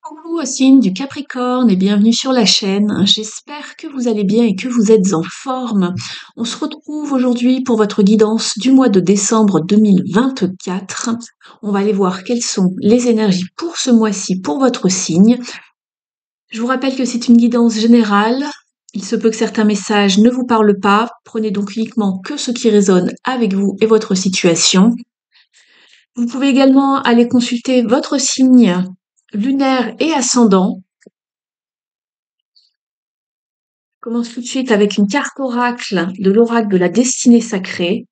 Coucou signe du Capricorne et bienvenue sur la chaîne. J'espère que vous allez bien et que vous êtes en forme. On se retrouve aujourd'hui pour votre guidance du mois de décembre 2024. On va aller voir quelles sont les énergies pour ce mois-ci pour votre signe. Je vous rappelle que c'est une guidance générale. Il se peut que certains messages ne vous parlent pas. Prenez donc uniquement que ce qui résonne avec vous et votre situation. Vous pouvez également aller consulter votre signe lunaire et ascendant. Je commence tout de suite avec une carte oracle de l'oracle de la destinée sacrée.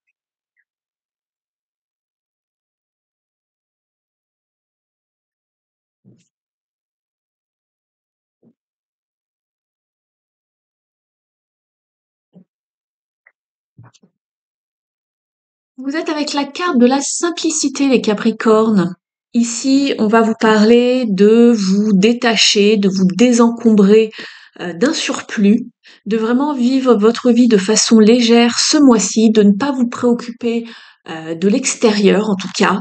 Vous êtes avec la carte de la simplicité, les Capricornes. Ici, on va vous parler de vous détacher, de vous désencombrer d'un surplus, de vraiment vivre votre vie de façon légère ce mois-ci, de ne pas vous préoccuper de l'extérieur en tout cas,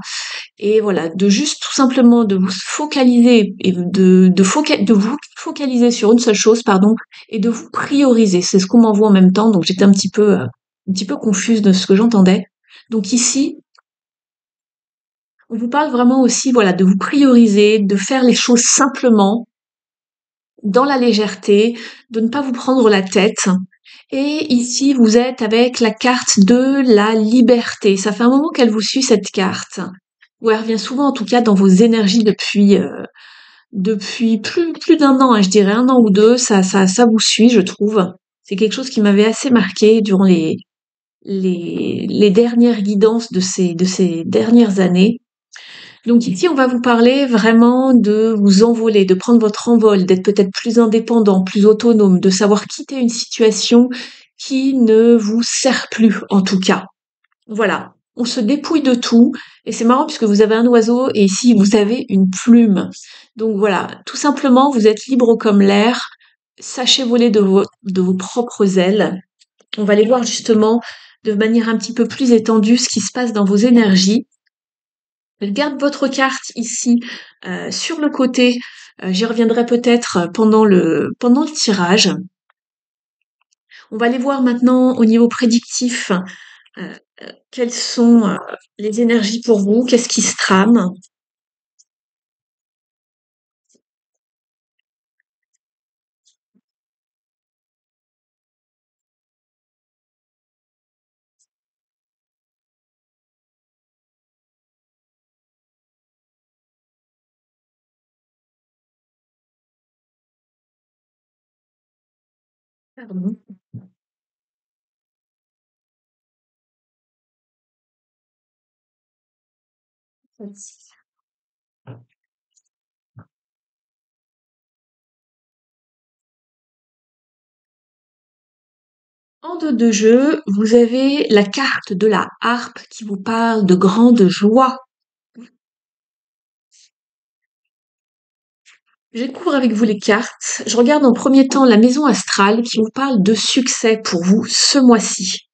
et voilà, de juste tout simplement de vous focaliser et de vous focaliser sur une seule chose, pardon, et de vous prioriser. C'est ce qu'on m'envoie en même temps, donc j'étais un petit peu confuse de ce que j'entendais. Donc ici, on vous parle vraiment aussi, voilà, de vous prioriser, de faire les choses simplement, dans la légèreté, de ne pas vous prendre la tête. Et ici, vous êtes avec la carte de la liberté. Ça fait un moment qu'elle vous suit, cette carte. Ou elle revient souvent, en tout cas, dans vos énergies depuis plus d'un an, hein, je dirais un an ou deux. Ça vous suit, je trouve. C'est quelque chose qui m'avait assez marqué durant les dernières guidances de ces dernières années. Donc ici, on va vous parler vraiment de vous envoler, de prendre votre envol, d'être peut-être plus indépendant, plus autonome, de savoir quitter une situation qui ne vous sert plus, en tout cas. Voilà. On se dépouille de tout. Et c'est marrant puisque vous avez un oiseau et ici, vous avez une plume. Donc voilà. Tout simplement, vous êtes libre comme l'air. Sachez voler de vos propres ailes. On va aller voir justement de manière un petit peu plus étendue ce qui se passe dans vos énergies. Je garde votre carte ici sur le côté. J'y reviendrai peut-être pendant le tirage. On va aller voir maintenant au niveau prédictif quelles sont les énergies pour vous, qu'est-ce qui se trame. Pardon. En dos de jeu, vous avez la carte de la harpe qui vous parle de grande joie. Je découvre avec vous les cartes. Je regarde en premier temps la maison astrale qui vous parle de succès pour vous ce mois-ci.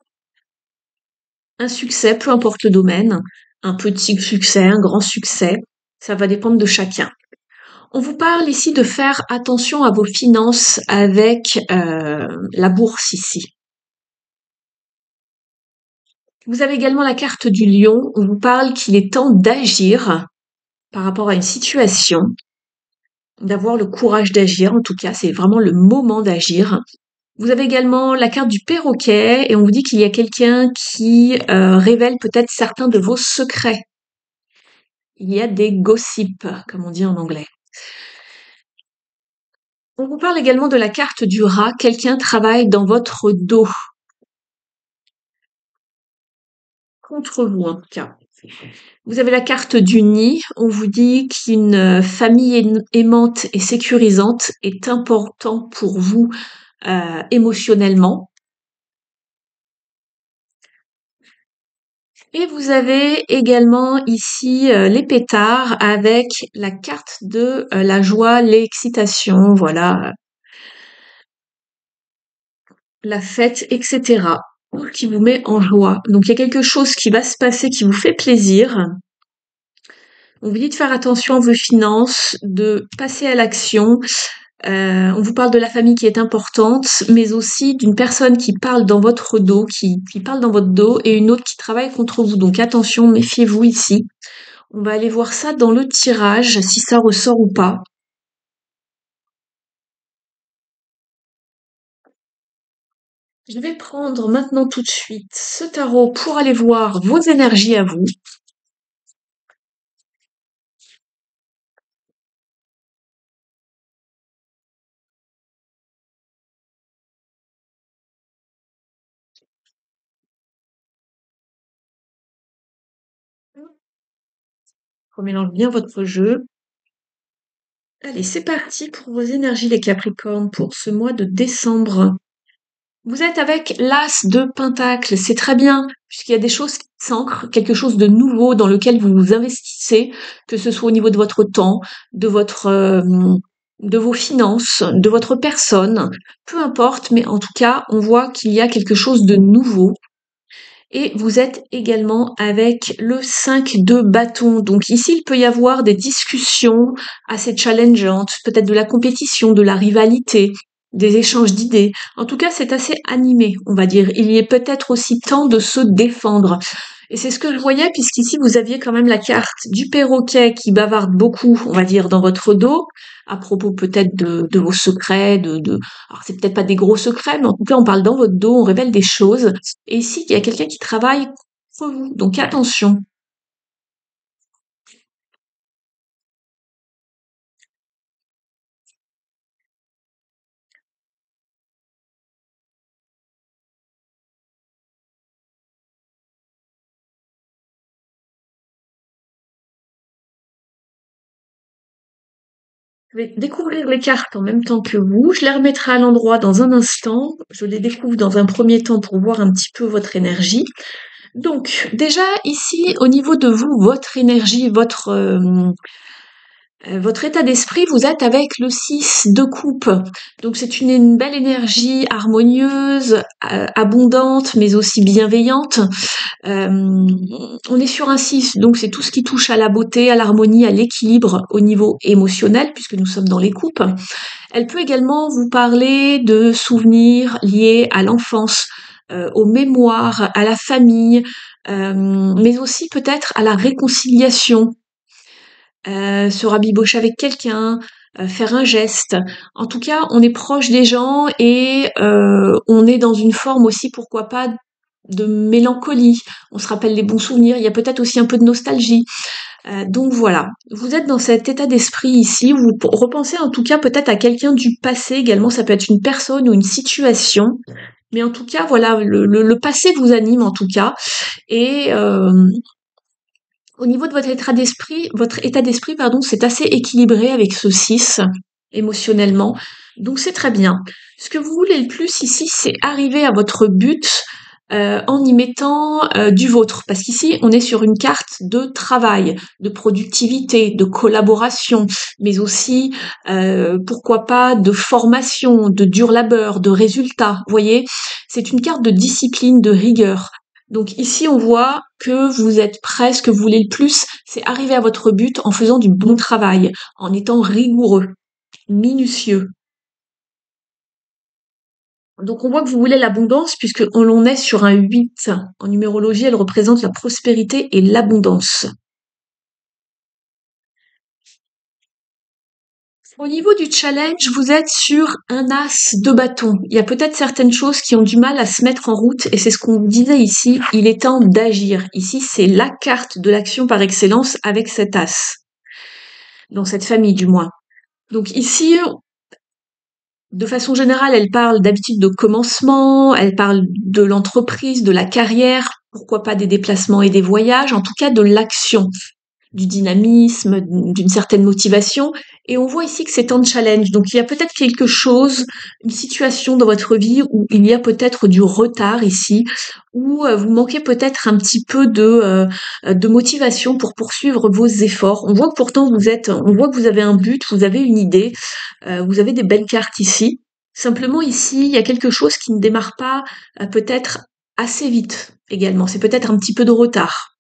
Un succès, peu importe le domaine, un petit succès, un grand succès, ça va dépendre de chacun. On vous parle ici de faire attention à vos finances avec la bourse ici. Vous avez également la carte du lion. On vous parle qu'il est temps d'agir par rapport à une situation, d'avoir le courage d'agir. En tout cas, c'est vraiment le moment d'agir. Vous avez également la carte du perroquet et on vous dit qu'il y a quelqu'un qui révèle peut-être certains de vos secrets. Il y a des gossips, comme on dit en anglais. On vous parle également de la carte du rat. Quelqu'un travaille dans votre dos. Contre vous, en tout cas. Vous avez la carte du nid. On vous dit qu'une famille aimante et sécurisante est important pour vous émotionnellement. Et vous avez également ici les pétards avec la carte de la joie, l'excitation, voilà, la fête, etc. Qui vous met en joie. Donc il y a quelque chose qui va se passer qui vous fait plaisir. On vous dit de faire attention à vos finances, de passer à l'action. On vous parle de la famille qui est importante, mais aussi d'une personne qui parle dans votre dos, qui parle dans votre dos, et une autre qui travaille contre vous. Donc attention, méfiez-vous ici. On va aller voir ça dans le tirage, si ça ressort ou pas. Je vais prendre maintenant tout de suite ce tarot pour aller voir vos énergies à vous. Remélange bien votre jeu. Allez, c'est parti pour vos énergies les Capricornes pour ce mois de décembre. Vous êtes avec l'As de Pentacle, c'est très bien, puisqu'il y a des choses qui s'ancrent, quelque chose de nouveau dans lequel vous vous investissez, que ce soit au niveau de votre temps, de vos finances, de votre personne, peu importe, mais en tout cas, on voit qu'il y a quelque chose de nouveau. Et vous êtes également avec le 5 de bâton. Donc ici, il peut y avoir des discussions assez challengeantes, peut-être de la compétition, de la rivalité, des échanges d'idées. En tout cas, c'est assez animé, on va dire. Il y est peut-être aussi temps de se défendre. Et c'est ce que je voyais, puisqu'ici, vous aviez quand même la carte du perroquet qui bavarde beaucoup, on va dire, dans votre dos, à propos peut-être de vos secrets, alors c'est peut-être pas des gros secrets, mais en tout cas, on parle dans votre dos, on révèle des choses. Et ici, il y a quelqu'un qui travaille contre vous. Donc attention. Je vais découvrir les cartes en même temps que vous. Je les remettrai à l'endroit dans un instant. Je les découvre dans un premier temps pour voir un petit peu votre énergie. Donc, déjà, ici, au niveau de vous, votre énergie, votre état d'esprit, vous êtes avec le 6 de coupe. Donc c'est une belle énergie harmonieuse, abondante, mais aussi bienveillante. On est sur un 6, donc c'est tout ce qui touche à la beauté, à l'harmonie, à l'équilibre au niveau émotionnel, puisque nous sommes dans les coupes. Elle peut également vous parler de souvenirs liés à l'enfance, aux mémoires, à la famille, mais aussi peut-être à la réconciliation, se rabibocher avec quelqu'un, faire un geste. En tout cas, on est proche des gens et on est dans une forme aussi, pourquoi pas, de mélancolie. On se rappelle les bons souvenirs. Il y a peut-être aussi un peu de nostalgie. Donc voilà, vous êtes dans cet état d'esprit ici. Vous repensez en tout cas peut-être à quelqu'un du passé également. Ça peut être une personne ou une situation. Mais en tout cas, voilà, le passé vous anime en tout cas. Et au niveau de votre état d'esprit, pardon, c'est assez équilibré avec ce 6 émotionnellement. Donc c'est très bien. Ce que vous voulez le plus ici, c'est arriver à votre but en y mettant du vôtre. Parce qu'ici, on est sur une carte de travail, de productivité, de collaboration, mais aussi, pourquoi pas, de formation, de dur labeur, de résultats. Vous voyez, c'est une carte de discipline, de rigueur. Donc ici, on voit que vous êtes prêt, ce que vous voulez le plus, c'est arriver à votre but en faisant du bon travail, en étant rigoureux, minutieux. Donc on voit que vous voulez l'abondance puisque on l'on est sur un 8. En numérologie, elle représente la prospérité et l'abondance. Au niveau du challenge, vous êtes sur un as de bâton. Il y a peut-être certaines choses qui ont du mal à se mettre en route et c'est ce qu'on disait ici. Il est temps d'agir. Ici, c'est la carte de l'action par excellence avec cet as. Dans cette famille, du moins. Donc ici, de façon générale, elle parle d'habitude de commencement, elle parle de l'entreprise, de la carrière, pourquoi pas des déplacements et des voyages, en tout cas de l'action, du dynamisme, d'une certaine motivation. Et on voit ici que c'est un challenge. Donc il y a peut-être quelque chose, une situation dans votre vie où il y a peut-être du retard ici, où vous manquez peut-être un petit peu de motivation pour poursuivre vos efforts. On voit que pourtant on voit que vous avez un but, vous avez une idée, vous avez des belles cartes ici. Simplement ici, il y a quelque chose qui ne démarre pas peut-être assez vite également. C'est peut-être un petit peu de retard.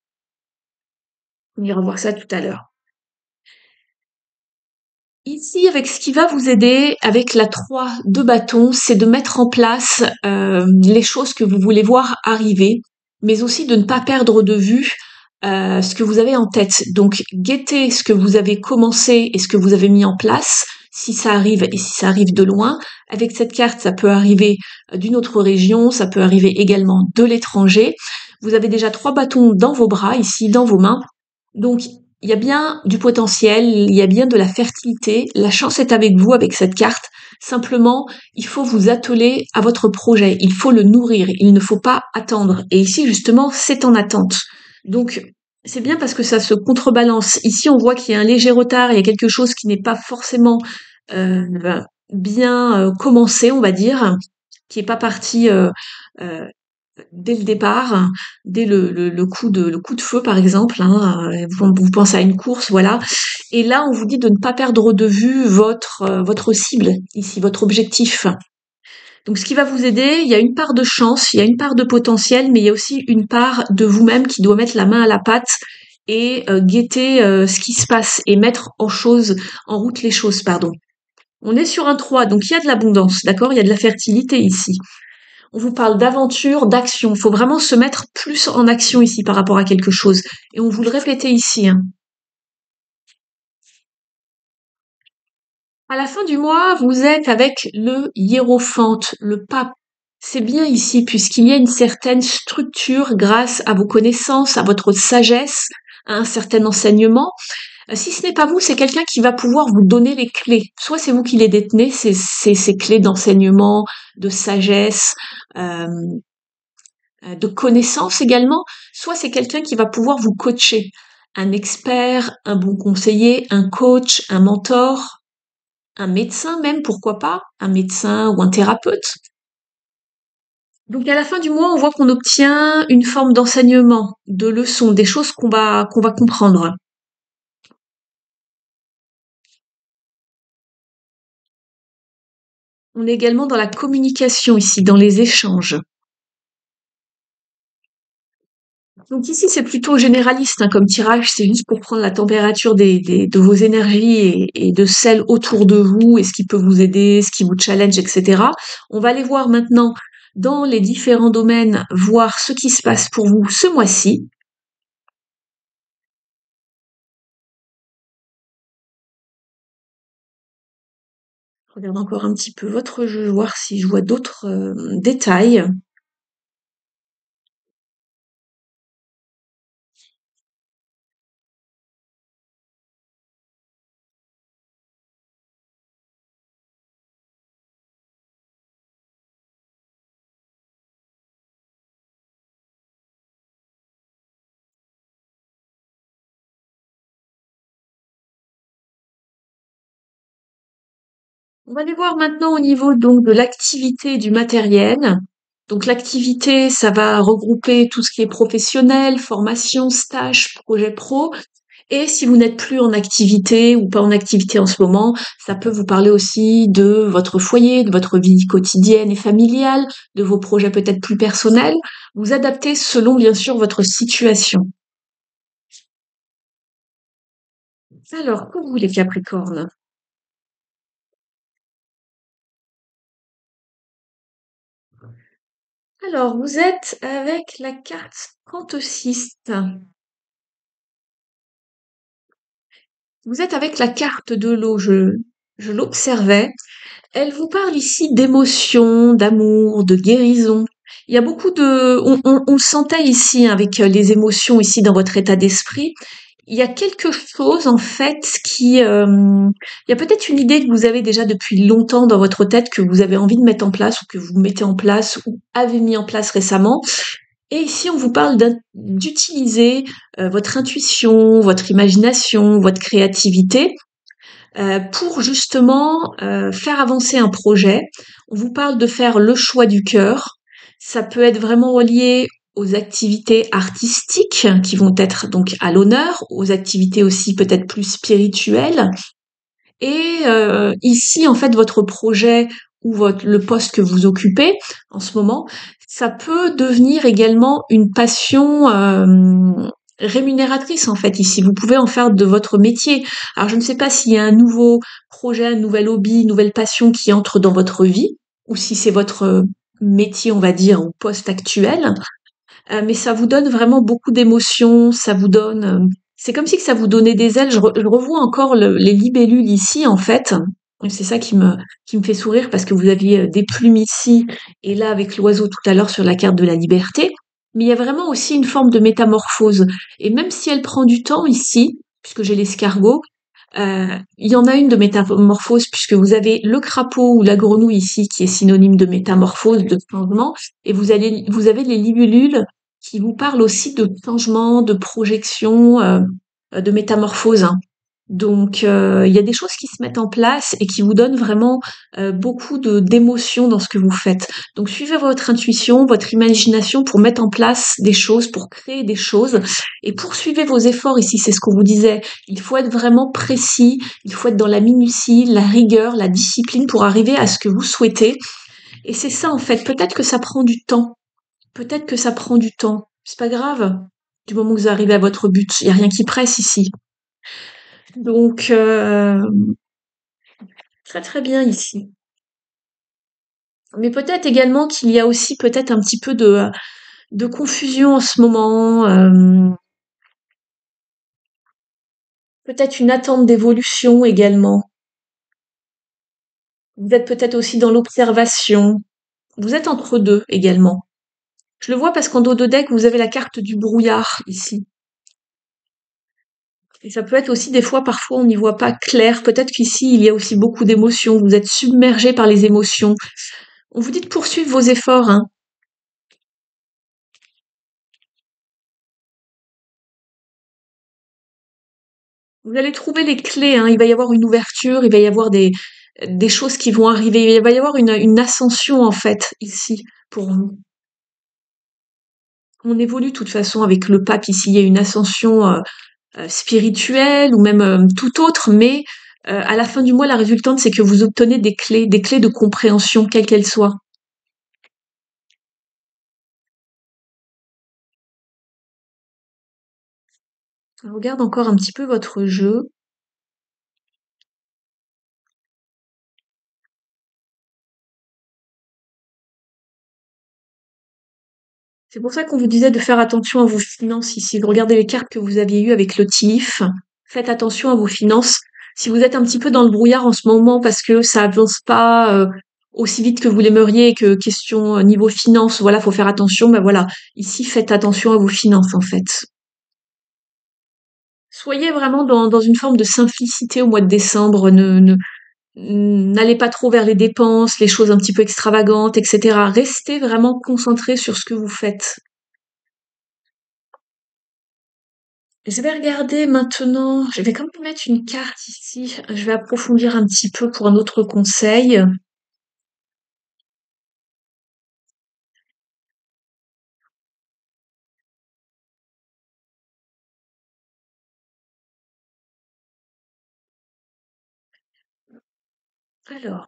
On ira voir ça tout à l'heure. Ici, avec ce qui va vous aider, avec la 3 de bâton, c'est de mettre en place les choses que vous voulez voir arriver, mais aussi de ne pas perdre de vue ce que vous avez en tête. Donc, guettez ce que vous avez commencé et ce que vous avez mis en place, si ça arrive et si ça arrive de loin. Avec cette carte, ça peut arriver d'une autre région, ça peut arriver également de l'étranger. Vous avez déjà 3 bâtons dans vos bras, ici, dans vos mains. Donc, il y a bien du potentiel, il y a bien de la fertilité. La chance est avec vous avec cette carte. Simplement, il faut vous atteler à votre projet. Il faut le nourrir. Il ne faut pas attendre. Et ici, justement, c'est en attente. Donc, c'est bien parce que ça se contrebalance. Ici, on voit qu'il y a un léger retard. Il y a quelque chose qui n'est pas forcément euh, bien commencé, on va dire, qui est pas parti euh, dès le départ, dès le coup de feu par exemple, hein, vous pensez à une course, voilà. Et là, on vous dit de ne pas perdre de vue votre cible ici, votre objectif. Donc, ce qui va vous aider, il y a une part de chance, il y a une part de potentiel, mais il y a aussi une part de vous-même qui doit mettre la main à la pâte et guetter ce qui se passe et mettre en route les choses, pardon. On est sur un 3, donc il y a de l'abondance, d'accord? Il y a de la fertilité ici. On vous parle d'aventure, d'action. Il faut vraiment se mettre plus en action ici par rapport à quelque chose. Et on vous le répétait ici, hein. À la fin du mois, vous êtes avec le hiérophante, le pape. C'est bien ici puisqu'il y a une certaine structure grâce à vos connaissances, à votre sagesse, à un certain enseignement. Si ce n'est pas vous, c'est quelqu'un qui va pouvoir vous donner les clés. Soit c'est vous qui les détenez, ces clés d'enseignement, de sagesse, euh, de connaissances également, soit c'est quelqu'un qui va pouvoir vous coacher. Un expert, un bon conseiller, un coach, un mentor, un médecin même, pourquoi pas, un médecin ou un thérapeute. Donc à la fin du mois, on voit qu'on obtient une forme d'enseignement, de leçons, des choses qu'on va comprendre. On est également dans la communication ici, dans les échanges. Donc ici, c'est plutôt généraliste hein, comme tirage, c'est juste pour prendre la température de vos énergies et de celles autour de vous, et ce qui peut vous aider, ce qui vous challenge, etc. On va aller voir maintenant dans les différents domaines, voir ce qui se passe pour vous ce mois-ci. Je regarde encore un petit peu votre jeu, voir si je vois d'autres détails. On va aller voir maintenant au niveau donc de l'activité du matériel. Donc l'activité, ça va regrouper tout ce qui est professionnel, formation, stage, projet pro. Et si vous n'êtes plus en activité ou pas en activité en ce moment, ça peut vous parler aussi de votre foyer, de votre vie quotidienne et familiale, de vos projets peut-être plus personnels. Vous adaptez selon bien sûr votre situation. Alors, pour vous les Capricornes. Alors, vous êtes avec la carte Cantocyste. Vous êtes avec la carte de l'eau, je l'observais. Elle vous parle ici d'émotion, d'amour, de guérison. Il y a beaucoup de... on le sentait ici hein, avec les émotions ici dans votre état d'esprit. Il y a quelque chose en fait qui... il y a peut-être une idée que vous avez déjà depuis longtemps dans votre tête que vous avez envie de mettre en place ou que vous mettez en place ou avez mis en place récemment. Et ici, on vous parle d'utiliser votre intuition, votre imagination, votre créativité pour justement faire avancer un projet. On vous parle de faire le choix du cœur. Ça peut être vraiment relié aux activités artistiques qui vont être donc à l'honneur, aux activités aussi peut-être plus spirituelles. Et ici, en fait, votre projet ou le poste que vous occupez en ce moment, ça peut devenir également une passion rémunératrice en fait ici. Vous pouvez en faire de votre métier. Alors je ne sais pas s'il y a un nouveau projet, un nouvel hobby, une nouvelle passion qui entre dans votre vie, ou si c'est votre métier, on va dire, ou poste actuel. Mais ça vous donne vraiment beaucoup d'émotions, ça vous donne, c'est comme si que ça vous donnait des ailes. Je revois encore les libellules ici, en fait. Et c'est ça qui me fait sourire parce que vous aviez des plumes ici et là avec l'oiseau tout à l'heure sur la carte de la liberté. Mais il y a vraiment aussi une forme de métamorphose. Et même si elle prend du temps ici, puisque j'ai l'escargot, il y en a une de métamorphose puisque vous avez le crapaud ou la grenouille ici qui est synonyme de métamorphose, de changement, et vous avez les libellules qui vous parlent aussi de changement, de projection, de métamorphose, hein. Donc, il y a des choses qui se mettent en place et qui vous donnent vraiment beaucoup d'émotions dans ce que vous faites. Donc, suivez votre intuition, votre imagination pour mettre en place des choses, pour créer des choses et poursuivez vos efforts ici. C'est ce qu'on vous disait. Il faut être vraiment précis, il faut être dans la minutie, la rigueur, la discipline pour arriver à ce que vous souhaitez. Et c'est ça en fait. Peut-être que ça prend du temps. Peut-être que ça prend du temps. C'est pas grave. Du moment que vous arrivez à votre but, il y a rien qui presse ici. Donc, très très bien ici. Mais peut-être également qu'il y a aussi peut-être un petit peu de confusion en ce moment, peut-être une attente d'évolution également. Vous êtes peut-être aussi dans l'observation. Vous êtes entre deux également. Je le vois parce qu'en dos de deck, vous avez la carte du brouillard ici. Et ça peut être aussi des fois, parfois, on n'y voit pas clair. Peut-être qu'ici, il y a aussi beaucoup d'émotions. Vous êtes submergé par les émotions. On vous dit de poursuivre vos efforts, hein. Vous allez trouver les clés, hein. Il va y avoir une ouverture, il va y avoir des choses qui vont arriver. Il va y avoir une ascension, en fait, ici, pour vous. On évolue de toute façon avec le pape ici. Il y a une ascension spirituelle ou même tout autre, mais à la fin du mois, la résultante, c'est que vous obtenez des clés de compréhension, quelles qu'elles soient. Je regarde encore un petit peu votre jeu. C'est pour ça qu'on vous disait de faire attention à vos finances ici. Regardez les cartes que vous aviez eues avec le TIF. Faites attention à vos finances. Si vous êtes un petit peu dans le brouillard en ce moment parce que ça avance pas aussi vite que vous l'aimeriez et que question niveau finance, voilà, faut faire attention. Ben voilà, ici faites attention à vos finances en fait. Soyez vraiment dans une forme de simplicité au mois de décembre. N'allez pas trop vers les dépenses, les choses un petit peu extravagantes, etc. Restez vraiment concentré sur ce que vous faites. Je vais regarder maintenant, je vais quand même mettre une carte ici. Je vais approfondir un petit peu pour un autre conseil. Alors,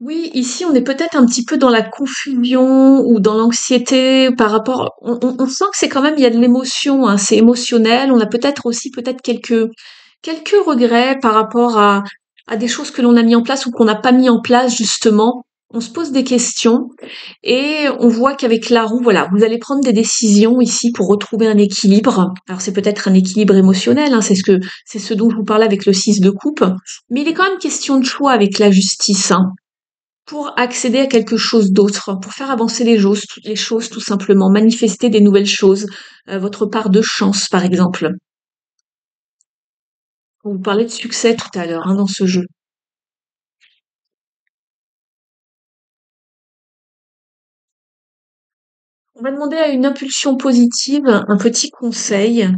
oui, ici on est peut-être un petit peu dans la confusion ou dans l'anxiété par rapport. On sent que c'est quand même il y a de l'émotion, hein, c'est émotionnel. On a peut-être aussi peut-être quelques regrets par rapport à des choses que l'on a mis en place ou qu'on n'a pas mis en place justement. On se pose des questions et on voit qu'avec la roue, voilà, vous allez prendre des décisions ici pour retrouver un équilibre. Alors c'est peut-être un équilibre émotionnel, hein, c'est ce dont je vous parlais avec le 6 de coupe, mais il est quand même question de choix avec la justice, hein, pour accéder à quelque chose d'autre, pour faire avancer les choses tout simplement, manifester des nouvelles choses, votre part de chance par exemple. On vous parlait de succès tout à l'heure, hein, dans ce jeu. On va demander à une impulsion positive un petit conseil.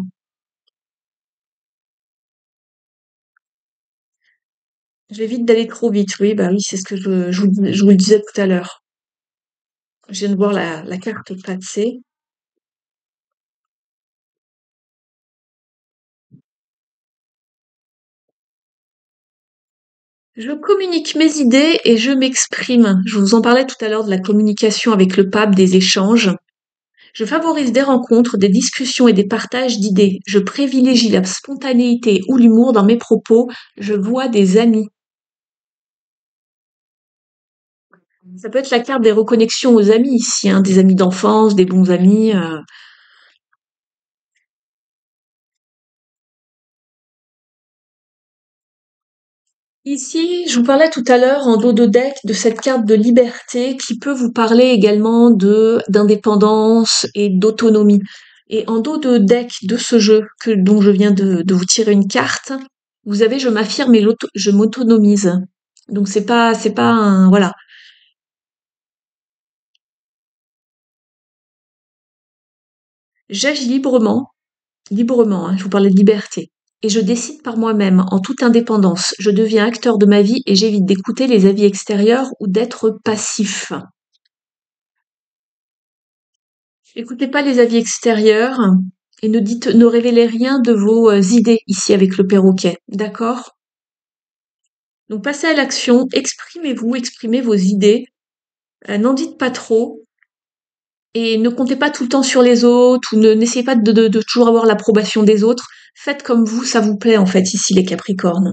J'évite d'aller trop vite, oui, bah oui, c'est ce que je vous le disais tout à l'heure. Je viens de voir la carte passer. Je communique mes idées et je m'exprime. Je vous en parlais tout à l'heure de la communication avec le pape, des échanges. Je favorise des rencontres, des discussions et des partages d'idées. Je privilégie la spontanéité ou l'humour dans mes propos. Je vois des amis. Ça peut être la carte des reconnexions aux amis ici, hein, des amis d'enfance, des bons amis. Ici, je vous parlais tout à l'heure en dos de deck de cette carte de liberté qui peut vous parler également de d'indépendance et d'autonomie. Et en dos de deck de ce jeu dont je viens de vous tirer une carte, vous avez je m'affirme et je m'autonomise. Donc c'est pas un voilà. J'agis librement, hein, je vous parlais de liberté. Et je décide par moi-même, en toute indépendance. Je deviens acteur de ma vie et j'évite d'écouter les avis extérieurs ou d'être passif. Écoutez pas les avis extérieurs et ne révélez rien de vos idées ici avec le perroquet. D'accord? Donc passez à l'action, exprimez-vous, exprimez vos idées, n'en dites pas trop et ne comptez pas tout le temps sur les autres ou n'essayez pas de toujours avoir l'approbation des autres. Faites comme vous, ça vous plaît en fait ici les Capricornes.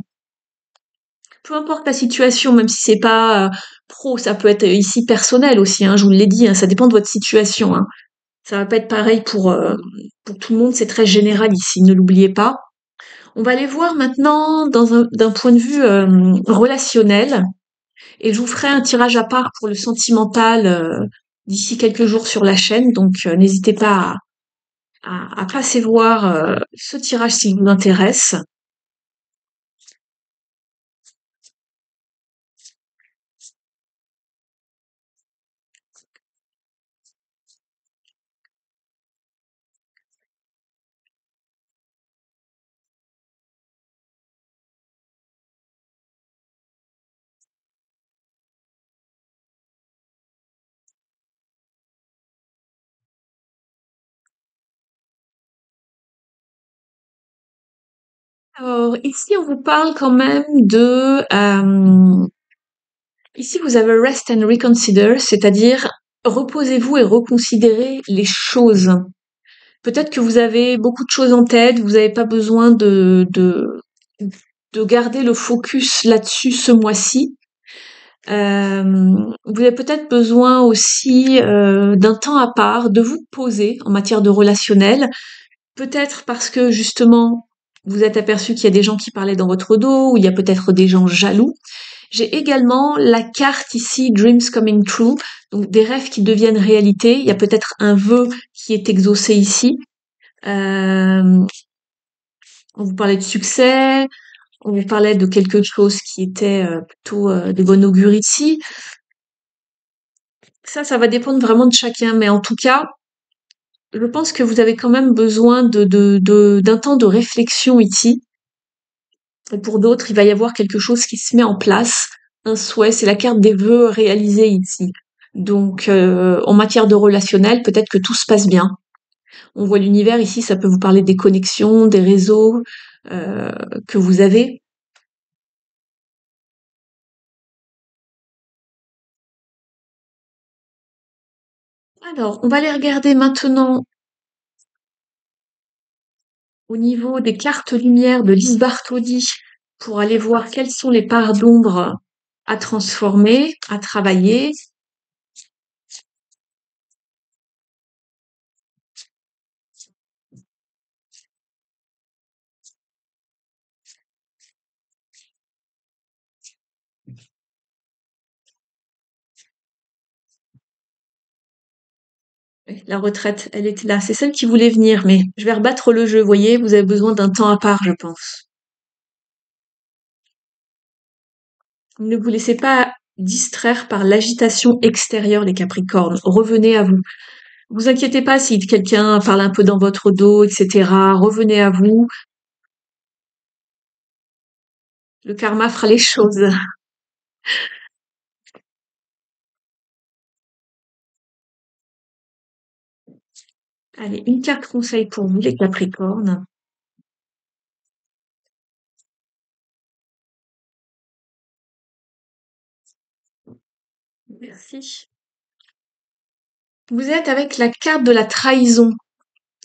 Peu importe la situation, même si c'est pas pro, ça peut être ici personnel aussi, hein, je vous l'ai dit, hein, ça dépend de votre situation, hein. Ça va pas être pareil pour tout le monde, c'est très général ici, ne l'oubliez pas. On va aller voir maintenant d'un point de vue relationnel, et je vous ferai un tirage à part pour le sentimental d'ici quelques jours sur la chaîne, donc n'hésitez pas à passer voir ce tirage s'il vous intéresse. Alors ici on vous parle quand même de ici vous avez rest and reconsider, c'est-à-dire reposez-vous et reconsidérez les choses. Peut-être que vous avez beaucoup de choses en tête, vous n'avez pas besoin de garder le focus là-dessus ce mois-ci. Vous avez peut-être besoin aussi d'un temps à part, de vous poser en matière de relationnel. Peut-être parce que justement, vous êtes aperçu qu'il y a des gens qui parlaient dans votre dos, ou il y a peut-être des gens jaloux. J'ai également la carte ici, Dreams Coming True, donc des rêves qui deviennent réalité. Il y a peut-être un vœu qui est exaucé ici. Euh, on vous parlait de succès, on vous parlait de quelque chose qui était plutôt de bon augure ici. Ça va dépendre vraiment de chacun, mais en tout cas, je pense que vous avez quand même besoin d'un temps de réflexion ici. Et pour d'autres, il va y avoir quelque chose qui se met en place, un souhait, c'est la carte des vœux réalisés ici. Donc, en matière de relationnel, peut-être que tout se passe bien. On voit l'univers ici, ça peut vous parler des connexions, des réseaux euh, que vous avez. Alors, on va aller regarder maintenant au niveau des cartes lumière de Lise Bartholdi pour aller voir quelles sont les parts d'ombre à transformer, à travailler. Oui, la retraite, elle était là. C'est celle qui voulait venir, mais je vais rebattre le jeu, vous voyez, vous avez besoin d'un temps à part, je pense. Ne vous laissez pas distraire par l'agitation extérieure, les Capricornes. Revenez à vous. Vous inquiétez pas si quelqu'un parle un peu dans votre dos, etc. Revenez à vous. Le karma fera les choses. Allez, une carte conseil pour vous, les Capricornes. Merci. Vous êtes avec la carte de la trahison.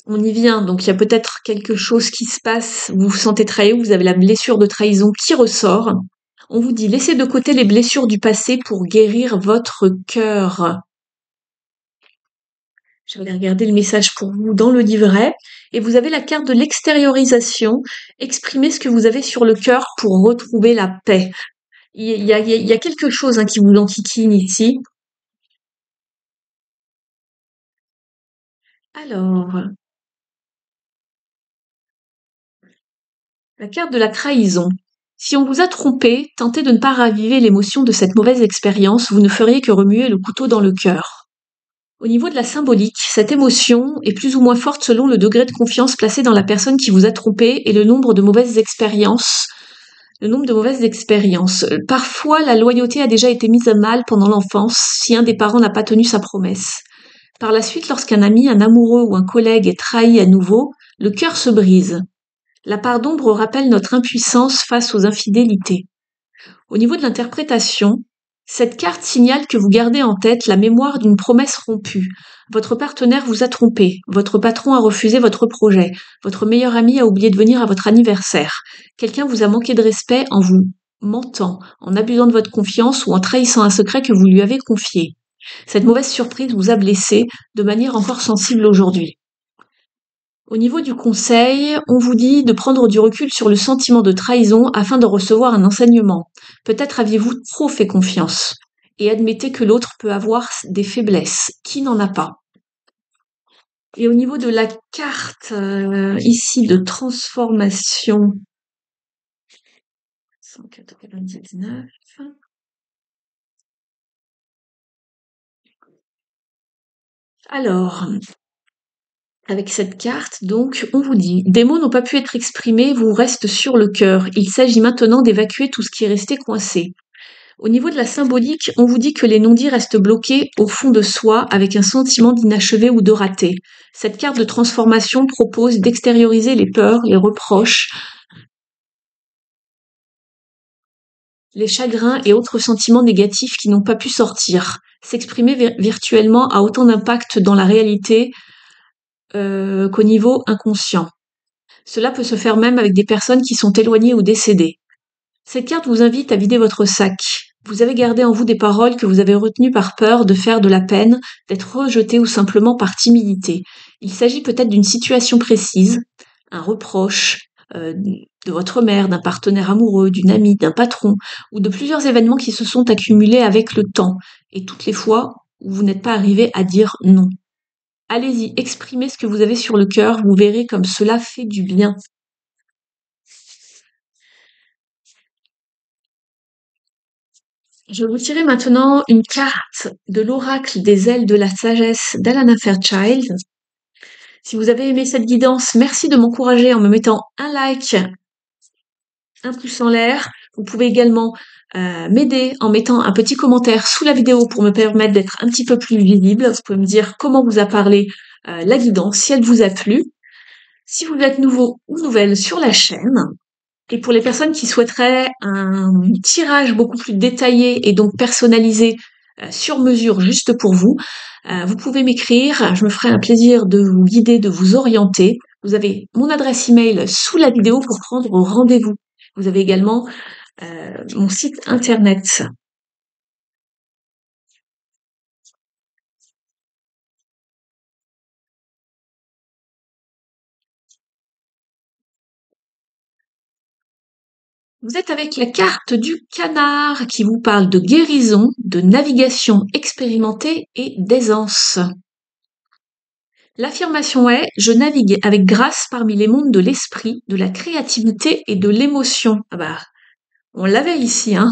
On y vient, donc il y a peut-être quelque chose qui se passe, vous vous sentez trahi, vous avez la blessure de trahison qui ressort. On vous dit, laissez de côté les blessures du passé pour guérir votre cœur. Je vais aller regarder le message pour vous dans le livret. Et vous avez la carte de l'extériorisation. Exprimez ce que vous avez sur le cœur pour retrouver la paix. Il y a quelque chose qui vous enquiquine ici. Alors, la carte de la trahison. Si on vous a trompé, tentez de ne pas raviver l'émotion de cette mauvaise expérience, vous ne feriez que remuer le couteau dans le cœur. Au niveau de la symbolique, cette émotion est plus ou moins forte selon le degré de confiance placé dans la personne qui vous a trompé et le nombre de mauvaises expériences. Parfois, la loyauté a déjà été mise à mal pendant l'enfance si un des parents n'a pas tenu sa promesse. Par la suite, lorsqu'un ami, un amoureux ou un collègue est trahi à nouveau, le cœur se brise. La part d'ombre rappelle notre impuissance face aux infidélités. Au niveau de l'interprétation, cette carte signale que vous gardez en tête la mémoire d'une promesse rompue. Votre partenaire vous a trompé, votre patron a refusé votre projet, votre meilleur ami a oublié de venir à votre anniversaire, quelqu'un vous a manqué de respect en vous mentant, en abusant de votre confiance ou en trahissant un secret que vous lui avez confié. Cette mauvaise surprise vous a blessé de manière encore sensible aujourd'hui. Au niveau du conseil, on vous dit de prendre du recul sur le sentiment de trahison afin de recevoir un enseignement. Peut-être aviez-vous trop fait confiance et admettez que l'autre peut avoir des faiblesses. Qui n'en a pas? Et au niveau de la carte ici de transformation, 199. Alors, avec cette carte, donc, on vous dit, des mots n'ont pas pu être exprimés, vous restent sur le cœur. Il s'agit maintenant d'évacuer tout ce qui est resté coincé. Au niveau de la symbolique, on vous dit que les non-dits restent bloqués au fond de soi avec un sentiment d'inachevé ou de raté. Cette carte de transformation propose d'extérioriser les peurs, les reproches, les chagrins et autres sentiments négatifs qui n'ont pas pu sortir. S'exprimer virtuellement a autant d'impact dans la réalité qu'au niveau inconscient. Cela peut se faire même avec des personnes qui sont éloignées ou décédées. Cette carte vous invite à vider votre sac. Vous avez gardé en vous des paroles que vous avez retenues par peur de faire de la peine, d'être rejeté ou simplement par timidité. Il s'agit peut-être d'une situation précise, un reproche de votre mère, d'un partenaire amoureux, d'une amie, d'un patron, ou de plusieurs événements qui se sont accumulés avec le temps, et toutes les fois où vous n'êtes pas arrivé à dire non. Allez-y, exprimez ce que vous avez sur le cœur, vous verrez comme cela fait du bien. Je vais vous tirer maintenant une carte de l'oracle des ailes de la sagesse d'Alana Fairchild. Si vous avez aimé cette guidance, merci de m'encourager en me mettant un like, un pouce en l'air. Vous pouvez également m'aider en mettant un petit commentaire sous la vidéo pour me permettre d'être un petit peu plus visible. Vous pouvez me dire comment vous a parlé la guidance, si elle vous a plu. Si vous êtes nouveau ou nouvelle sur la chaîne, et pour les personnes qui souhaiteraient un tirage beaucoup plus détaillé et donc personnalisé sur mesure juste pour vous, vous pouvez m'écrire. Je me ferai un plaisir de vous guider, de vous orienter. Vous avez mon adresse email sous la vidéo pour prendre rendez-vous. Vous avez également mon site internet. Vous êtes avec la carte du canard qui vous parle de guérison, de navigation expérimentée et d'aisance. L'affirmation est « Je navigue avec grâce parmi les mondes de l'esprit, de la créativité et de l'émotion ». Ah bah, on l'avait ici, hein.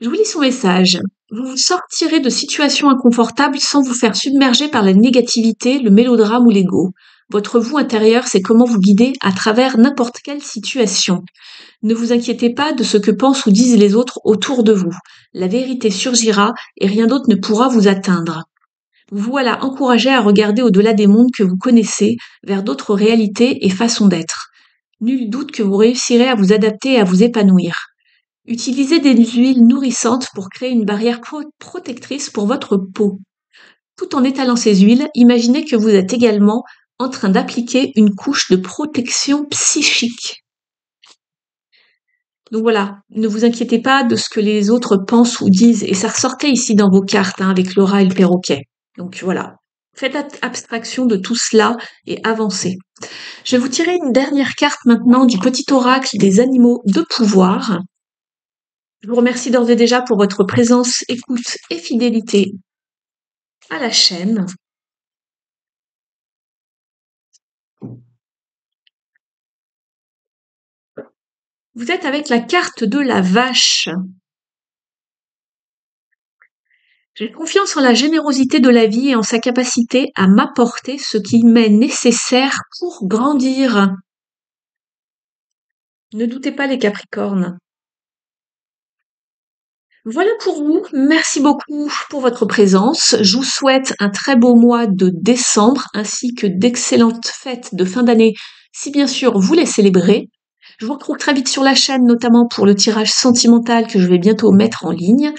Je vous lis son message. Vous vous sortirez de situations inconfortables sans vous faire submerger par la négativité, le mélodrame ou l'ego. Votre vous intérieur, c'est comment vous guider à travers n'importe quelle situation. Ne vous inquiétez pas de ce que pensent ou disent les autres autour de vous. La vérité surgira et rien d'autre ne pourra vous atteindre. Vous voilà encouragé à regarder au-delà des mondes que vous connaissez, vers d'autres réalités et façons d'être. Nul doute que vous réussirez à vous adapter et à vous épanouir. Utilisez des huiles nourrissantes pour créer une barrière protectrice pour votre peau. Tout en étalant ces huiles, imaginez que vous êtes également en train d'appliquer une couche de protection psychique. Donc voilà, ne vous inquiétez pas de ce que les autres pensent ou disent. Et ça ressortait ici dans vos cartes, hein, avec le rat et le perroquet. Donc voilà, faites abstraction de tout cela et avancez. Je vais vous tirer une dernière carte maintenant du petit oracle des animaux de pouvoir. Je vous remercie d'ores et déjà pour votre présence, écoute et fidélité à la chaîne. Vous êtes avec la carte de la vache. J'ai confiance en la générosité de la vie et en sa capacité à m'apporter ce qui m'est nécessaire pour grandir. Ne doutez pas les Capricornes. Voilà pour vous. Merci beaucoup pour votre présence. Je vous souhaite un très beau mois de décembre ainsi que d'excellentes fêtes de fin d'année si bien sûr vous les célébrez. Je vous retrouve très vite sur la chaîne, notamment pour le tirage sentimental que je vais bientôt mettre en ligne.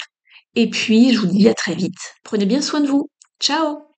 Et puis, je vous dis à très vite. Prenez bien soin de vous. Ciao!